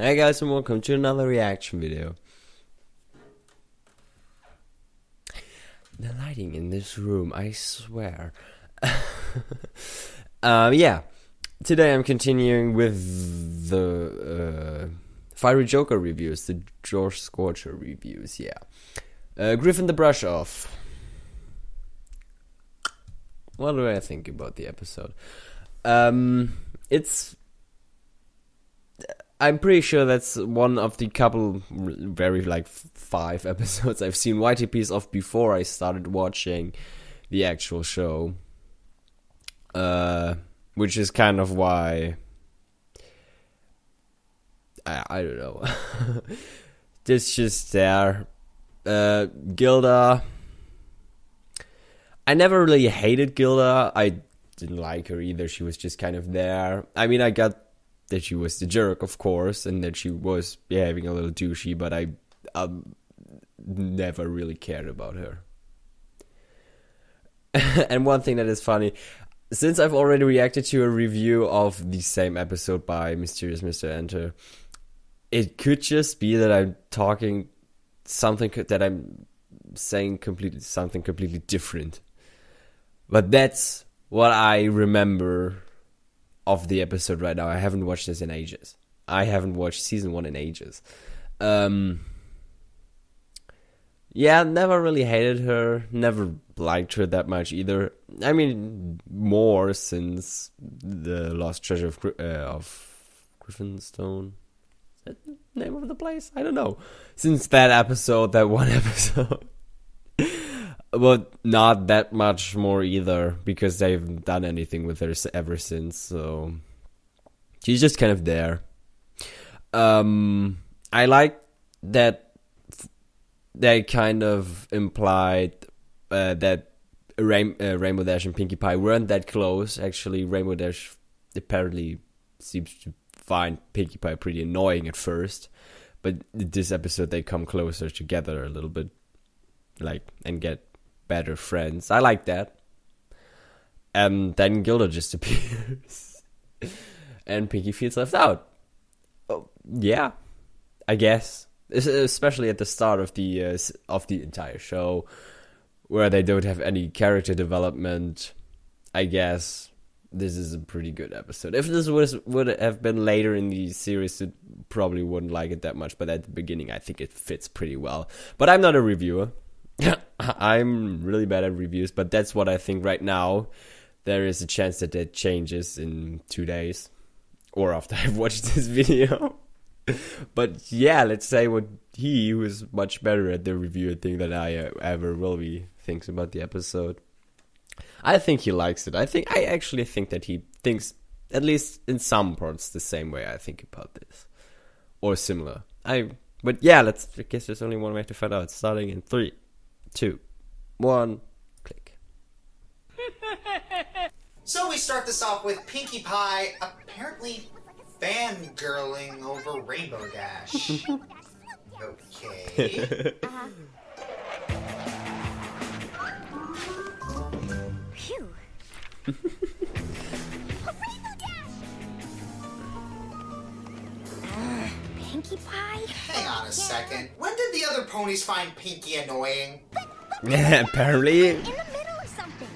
Hey guys, and welcome to another reaction video. The lighting in this room, I swear. Yeah. Today I'm continuing with the Fiery Joker reviews, the joshscorcher reviews, yeah. Griffon the Brush Off. What do I think about the episode? I'm pretty sure that's one of the couple very 5 episodes I've seen YTPs of before I started watching the actual show. Which is kind of why I don't know. This just there. Gilda. I never really hated Gilda. I didn't like her either. She was just kind of there. I mean, I got that she was the jerk, of course, and that she was behaving a little douchey, but I never really cared about her. And one thing that is funny, since I've already reacted to a review of the same episode by Mysterious Mr. Enter, it could just be that I'm talking something that I'm saying something completely different. But that's what I remember of the episode right now. I haven't watched this in ages. I haven't watched season 1 in ages. Yeah, never really hated her. Never liked her that much either. I mean, more since the Lost Treasure of Griffonstone. Is that the name of the place? I don't know. Since that episode, that one episode. But not that much more either, because they haven't done anything with her ever since, so she's just kind of there. I like that they kind of implied that Rainbow Dash and Pinkie Pie weren't that close. Actually, Rainbow Dash apparently seems to find Pinkie Pie pretty annoying at first, but this episode they come closer together a little bit, and get better friends. I like that. And then Gilda just appears. And Pinkie feels left out. Oh, yeah, I guess. Especially at the start of the entire show, where they don't have any character development. I guess this is a pretty good episode. If this would have been later in the series, it probably wouldn't like it that much. But at the beginning, I think it fits pretty well. But I'm not a reviewer. I'm really bad at reviews, but that's what I think right now. There is a chance that that changes in 2 days, or after I've watched this video. But yeah, let's say what he, who is much better at the review thing than I ever will be, thinks about the episode. I think he likes it. I actually think that he thinks, at least in some parts, the same way I think about this, or similar. But yeah, I guess there's only one way to find out. Starting in 3, 2, 1, click. So we start this off with Pinkie Pie apparently fangirling over Rainbow Dash. Okay. Phew. Pinkie Pie? Hang on a second. When did the other ponies find Pinkie annoying? Apparently. In the middle of something.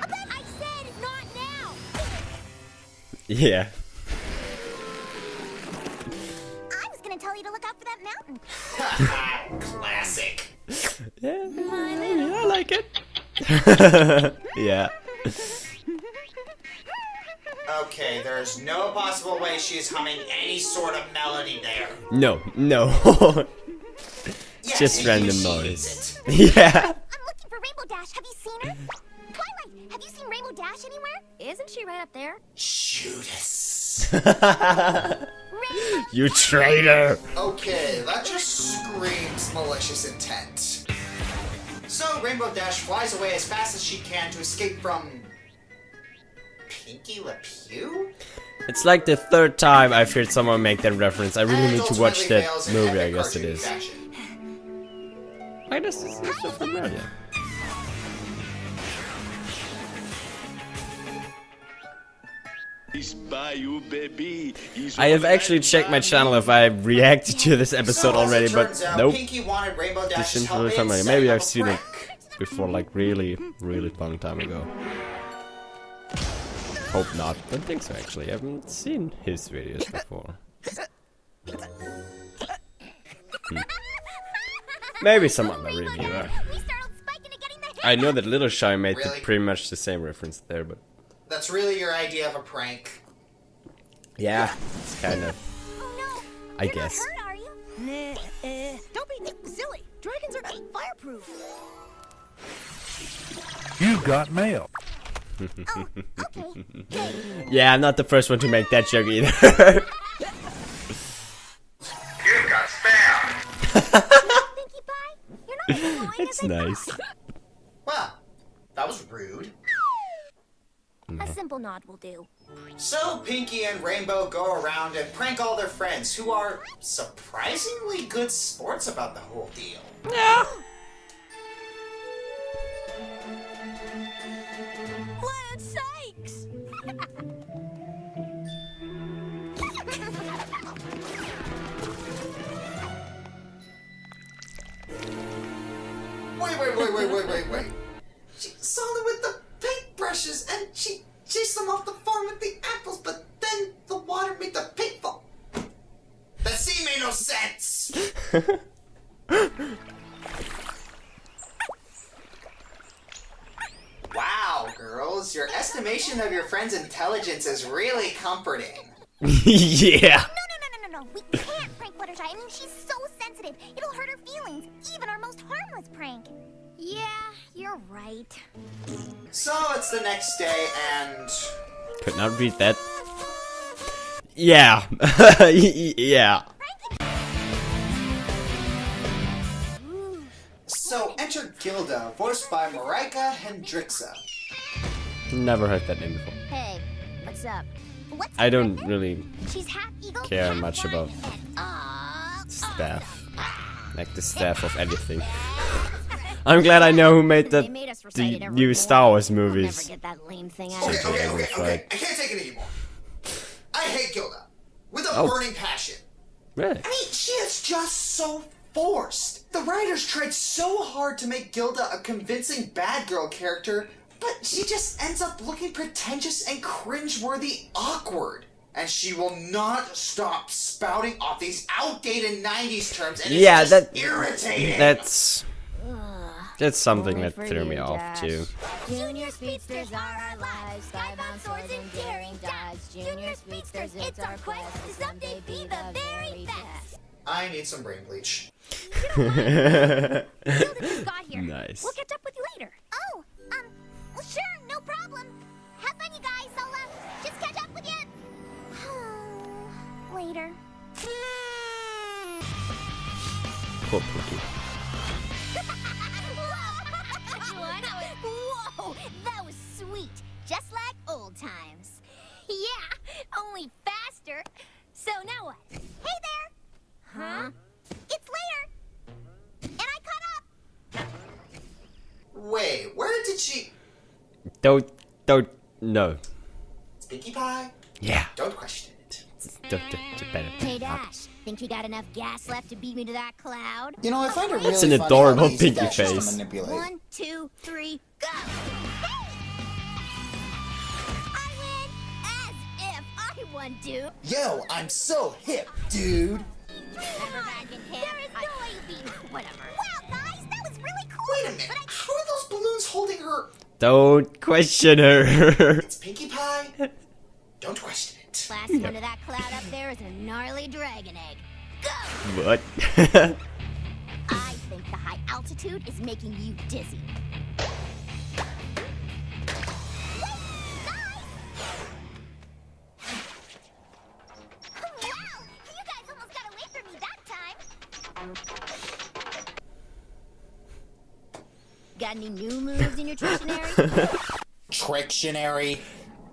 I said not now. Yeah. I was gonna tell you to look out for that mountain. Classic. Yeah, I like it. Yeah. Okay, there's no possible way she's humming any sort of melody there. No. Yes, Just you random see noise. it. Yeah. I'm looking for Rainbow Dash. Have you seen her? Twilight, have you seen Rainbow Dash anywhere? Isn't she right up there? Judas. You traitor. Okay, that just screams malicious intent. So Rainbow Dash flies away as fast as she can to escape from Pinkie LePew? It's like the 3rd time I've heard someone make that reference. I really And need to watch ultimately that fails in movie, I epic guess it cartoon is. fashion. Why does this look so familiar? I have actually checked my channel if I reacted to this episode So, as it already, but turns out, nope. Pinky wanted Rainbow This Dash's isn't help really in familiar. setting Maybe up I've a seen it prank. before, like really long time ago. Hope not. Don't think so actually. I haven't seen his videos before. Maybe some other reviewer. I know that Little Shy made Really? pretty much the same reference there, but That's really your idea of a prank. yeah, it's kind of. Oh no. I You're guess. Not hurt, are you? Don't be silly. Dragons are fireproof. You got mail. Oh, okay. Hey, Yeah, I'm not the first one to make that joke either. You got spam! Pinkie Pie, you're not as annoying It's as I nice. thought. Well, that was rude. A simple nod will do. So Pinky and Rainbow go around and prank all their friends, who are surprisingly good sports about the whole deal. Land sakes! Wait. She saw them with the paintbrushes and she chased them off the farm with the apples, but then the water made the paint fall. That scene made no sense! Wow, girls, your estimation of your friend's intelligence is really comforting. Yeah. No. We can't prank Fluttershy. I mean, she's so sensitive. It'll hurt her feelings, even our most harmless prank. Yeah, you're right. So it's the next day and... Could not read that. Yeah. Yeah. So enter Gilda, voiced by Marika Hendricksa. Never heard that name before. Hey, what's up? What's I up, don't Griffon? really She's half eagle, care half much one, about and, staff. Like the staff of anything. I'm glad I know who made They made us recite it the every new morning. Star Wars We'll movies. never get that lame thing out. Okay. I can't take it anymore. I hate Gilda. With a Oh. burning passion. Really? I mean, she is just so forced. The writers tried so hard to make Gilda a convincing bad girl character, but she just ends up looking pretentious and cringeworthy awkward. And she will not stop spouting off these outdated 90s terms, and it's Yeah, just irritating. that's something Only that for threw you, me off Josh. too. Junior speedsters are our lives, skybound swords and daring dives. Junior speedsters, it's our quest to someday be the very best. I need some brain bleach. Gilda just got here. Nice. We'll catch up with you later. Oh, well, sure, no problem. Have fun, you guys. I'll, just catch up with you. Later. Poor Pinky. Whoa, that was sweet. Just like old times. Yeah, only faster. So now what? Hey there. Huh? It's later. And I caught up. Wait, where did she... Don't, no. It's Pinkie Pie? Yeah. Don't question it. Don't better. Hey, Dash. Think you got enough gas left to beat me to that cloud? You know, I find it really That's an funny adorable how easy Pinky Dash is to face. manipulate. 1, 2, 3, go! Hey! I win as if I won, dude. Yo, I'm so hip, dude. There is no way you beat me. Whatever. Wow, guys, that was really cool. Wait a minute. How are those balloons holding her? Don't question her. It's Pinkie Pie. Don't question it. Last one of that cloud up there is a gnarly dragon egg. Go! What? I think the high altitude is making you dizzy. Wow! You guys almost got away from me that time. Got any new moves in your Trictionary? Trictionary?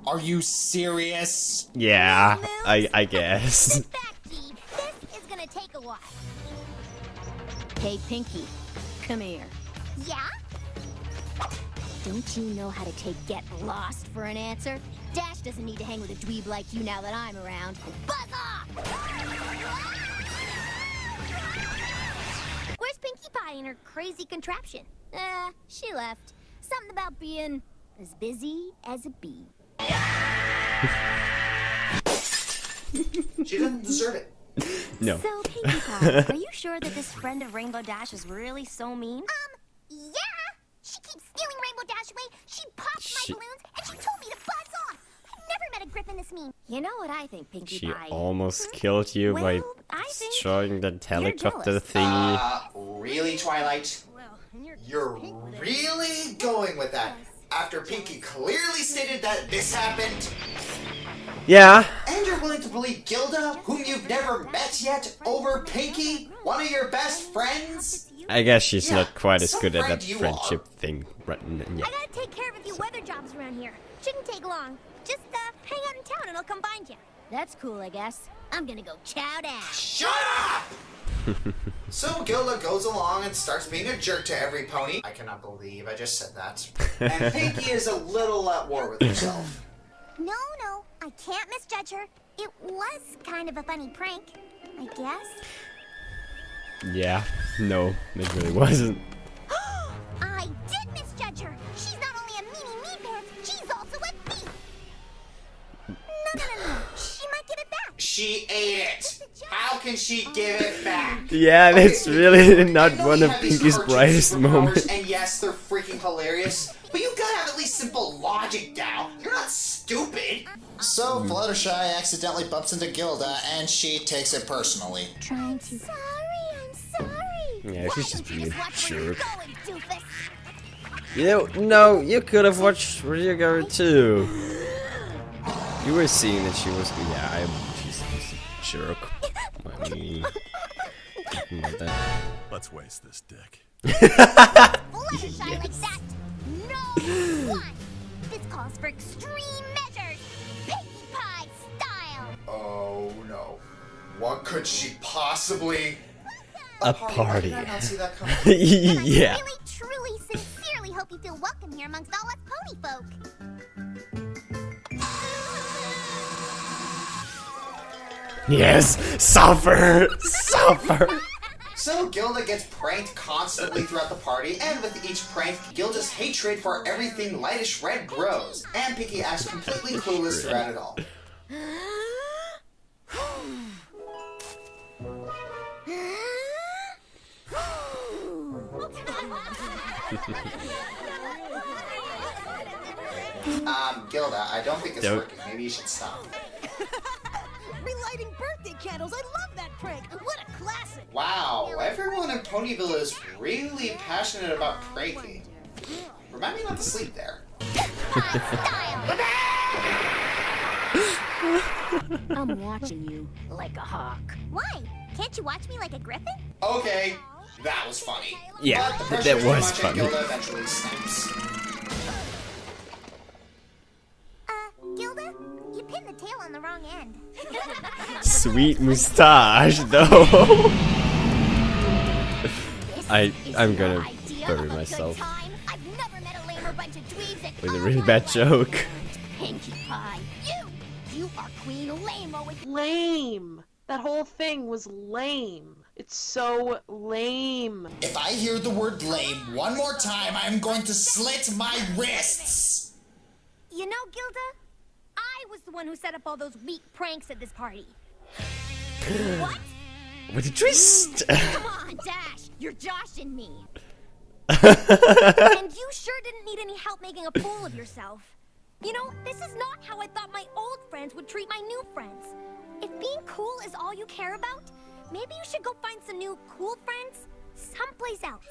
Are you serious? Yeah, I guess. Sit back, Dee. This is gonna take a while. Hey, Pinky, come here. Yeah? Don't you know how to take get lost for an answer? Dash doesn't need to hang with a dweeb like you now that I'm around. Buzz off! Where's Pinkie Pie and her crazy contraption? She left. Something about being as busy as a bee. She doesn't deserve it. No. So, Pinkie Pie, are you sure that this friend of Rainbow Dash is really so mean? Yeah. She keeps stealing Rainbow Dash away. She popped my balloons, and she told me to buzz off. I've never met a Griffon this mean. You know what I think, Pinkie She Pie? almost killed you by Well, I think destroying that helicopter jealous. thingy. Really, Twilight? Well, You're really going with that? After Pinkie clearly stated that this happened? Yeah. And you're willing to believe Gilda, whom you've never met yet, over Pinkie, one of your best friends? I guess she's Yeah, not quite as some good at friend that you friendship thing right yeah. I gotta take care of a few weather jobs around here. Shouldn't take long. Just hang out in town and I'll come find you. that's cool, I guess. I'm gonna go chow down. Shut up! So Gilda goes along and starts being a jerk to every pony. I cannot believe I just said that. And Pinkie is a little at war with herself. No, I can't misjudge her. It was kind of a funny prank, I guess. Yeah. No, it really wasn't. I did misjudge her. She's not only a meanie mean pants, she's also a thief. No. She might give it back. She ate it. How can she give it back? Yeah, that's Okay, really not I know one you of have these Pinkie's cartoon brightest superpowers, moments. And yes, they're freaking hilarious. But you gotta have at least simple logic, Gal. You're not stupid. So Fluttershy accidentally bumps into Gilda, and she takes it personally. I'm sorry. Yeah, she's just being a Watch where you're jerk. going, doofus. No, you could have watched where you go too. You were seeing that she was. Yeah, she's just a jerk. I mean, talking about that. Let's waste this dick. Fluttershy like that. No one. This calls for extreme measures. Pinkie Pie style. Oh no. What could she possibly... A party. Why did I not see that coming? Yeah. I really, truly, sincerely hope you feel welcome here amongst all us pony folk. Yes, suffer, suffer. So Gilda gets pranked constantly throughout the party, and with each prank, Gilda's hatred for everything lightish red grows, and Pinkie acts completely clueless throughout it all. Gilda, I don't think it's Don't. working. Maybe you should stop. Relighting birthday candles. I love that prank. What a classic. Wow, everyone in Ponyville is really passionate about pranking. Remind me not to sleep there. I'm watching you like a hawk. Why? Can't you watch me like a griffin? Okay, that was funny. Yeah, But the that pressure too was much, and funny. Gilda eventually snaps. Gilda, you pinned the tail on the wrong end. Sweet moustache, though. I'm gonna bury myself I've never met a lamer bunch of dweebs at with a all really my bad life. joke. Pinkie Pie, you are Queen Lame-o with Lame. That whole thing was lame. It's so lame. If I hear the word lame one more time, I'm going to slit my wrists! You know, Gilda, I was the one who set up all those weak pranks at this party. What? With a twist. Come on, Dash, you're joshing me. And you sure didn't need any help making a fool of yourself. You know, this is not how I thought my old friends would treat my new friends. If being cool is all you care about, maybe you should go find some new cool friends someplace else.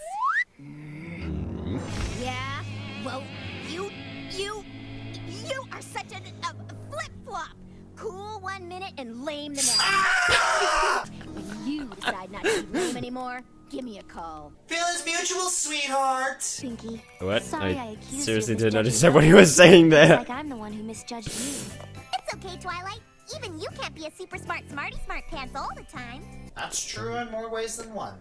Yeah? Well, you are such a flip-flop. Cool 1 minute and lame the next. When you decide not to be lame anymore, give me a call. Feelings mutual, sweetheart! Pinkie. What? Sorry, I accused seriously you of did not misjudging understand what he Twilight. was saying Looks there. like I'm the one who misjudged you. It's okay, Twilight. Even you can't be a super smart smarty smart pants all the time. That's true in more ways than one.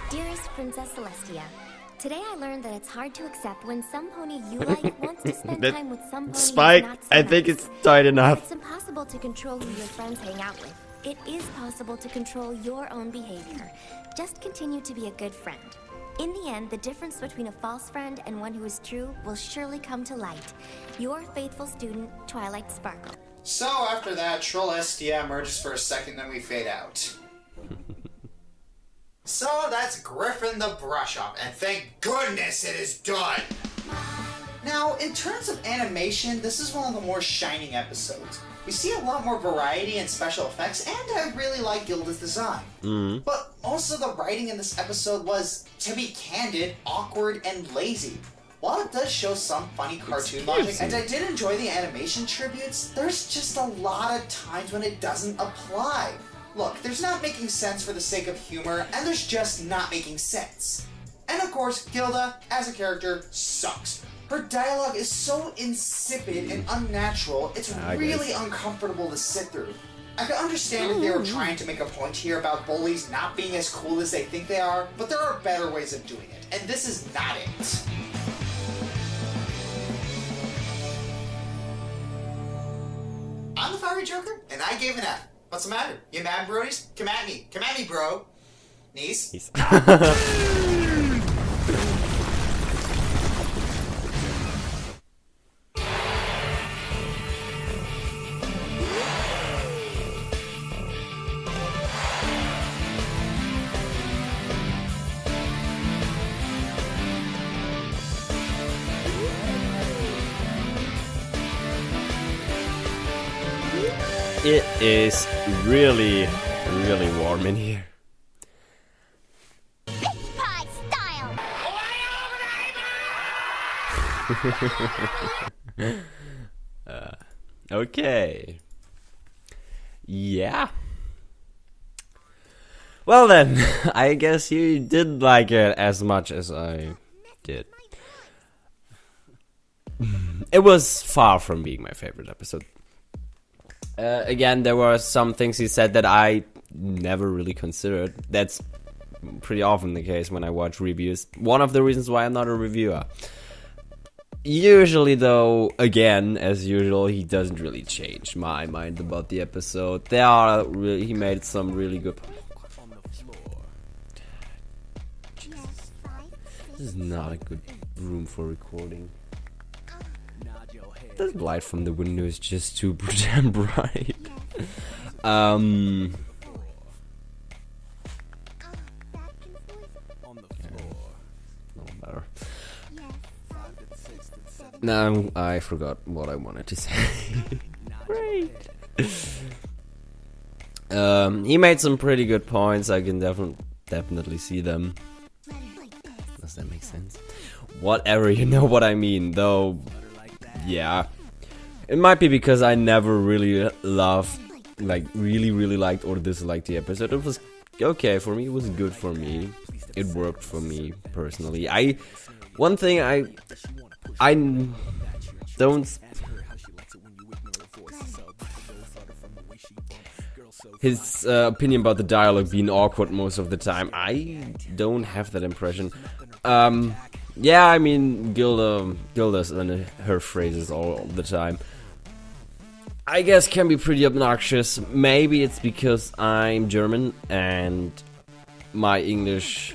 Dearest Princess Celestia, Today I learned that it's hard to accept when some pony you like wants to spend That time with some pony Spike, not so I think nice. it's tight enough. It's impossible to control who your friends hang out with. It is possible to control your own behavior. Just continue to be a good friend. In the end, the difference between a false friend and one who is true will surely come to light. Your faithful student, Twilight Sparkle. So after that, Troll SDM emerges for a second, then we fade out. So that's Griffon the Brush Up, and thank goodness it is done! Now, in terms of animation, this is one of the more shining episodes. We see a lot more variety and special effects, and I really like Gilda's design. But also the writing in this episode was, to be candid, awkward and lazy. While it does show some funny cartoon logic, and I did enjoy the animation tributes, there's just a lot of times when it doesn't apply. Look, there's not making sense for the sake of humor, and there's just not making sense. And of course, Gilda, as a character, sucks. Her dialogue is so insipid and unnatural, it's really uncomfortable to sit through. I can understand if they were trying to make a point here about bullies not being as cool as they think they are, but there are better ways of doing it, and this is not it. I'm the Fiery Joker, and I gave an F. What's the matter? You mad, brodies? Come at me. Come at me, bro. Niece? It is really, really warm in here. Pie style! Okay. Yeah. Well then, I guess you did like it as much as I did. It was far from being my favorite episode. Again, there were some things he said that I never really considered. That's pretty often the case when I watch reviews. One of the reasons why I'm not a reviewer. Usually, though, again, as usual, he doesn't really change my mind about the episode. He made some really good... This is not a good room for recording. The light from the window is just too damn bright. No matter. Now I forgot what I wanted to say. Great. He made some pretty good points. I can definitely see them. Does that make sense? Whatever, you know what I mean, though. Yeah, it might be because I never really really liked or disliked the episode. It was okay for me. It was good for me. It worked for me personally. One thing I don't. His opinion about the dialogue being awkward most of the time. I don't have that impression. Yeah, I mean, Gilda's and her phrases all the time, I guess, can be pretty obnoxious. Maybe it's because I'm German and my English...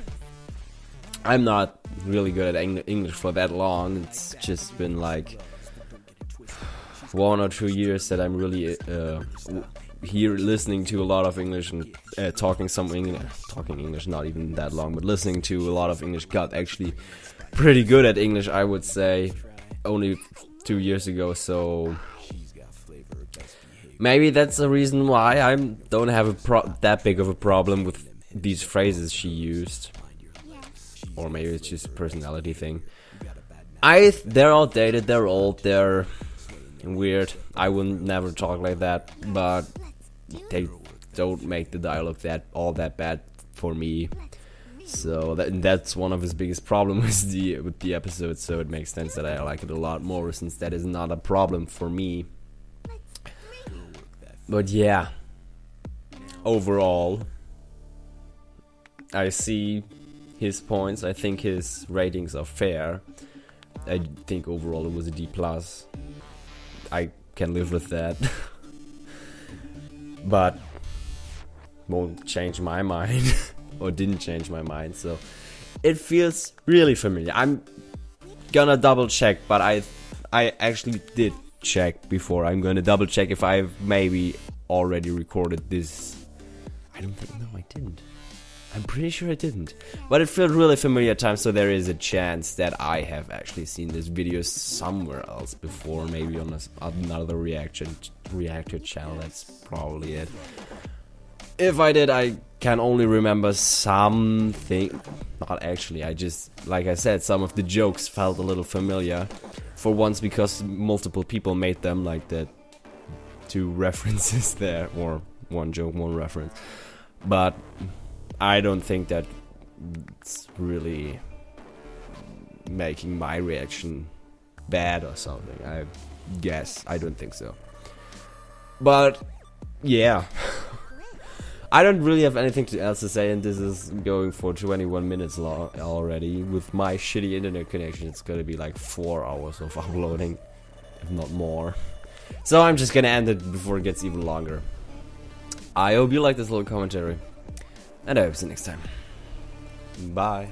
I'm not really good at English for that long. It's just been like 1 or 2 years that I'm really here listening to a lot of English and talking English, not even that long, but listening to a lot of English. Got actually pretty good at English, I would say, only 2 years ago, so maybe that's the reason why I don't have that big of a problem with these phrases she used. Or maybe it's just a personality thing. They're outdated, they're old, they're weird. I would never talk like that, but they don't make the dialogue all that bad for me. So that's one of his biggest problems with the episode, so it makes sense that I like it a lot more, since that is not a problem for me. But yeah, overall, I see his points. I think his ratings are fair. I think overall it was a D+. I can live with that. But won't change my mind. Or didn't change my mind, so it feels really familiar. I'm gonna double check, but I actually did check before. I'm gonna double check if I've maybe already recorded this. I don't think, no, I didn't. I'm pretty sure I didn't. But it felt really familiar at times, so there is a chance that I have actually seen this video somewhere else before, maybe on another reactor channel. That's probably it. If I did, I can only remember something. Not actually, I just, like I said, some of the jokes felt a little familiar. For once, because multiple people made them, like the 2 references there, or 1 joke, 1 reference. But I don't think that it's really making my reaction bad or something. I guess, I don't think so. But, yeah. I don't really have anything else to say, and this is going for 21 minutes long already. With my shitty internet connection, it's gonna be like 4 hours of uploading, if not more. So I'm just gonna end it before it gets even longer. I hope you like this little commentary, and I hope to see you next time. Bye.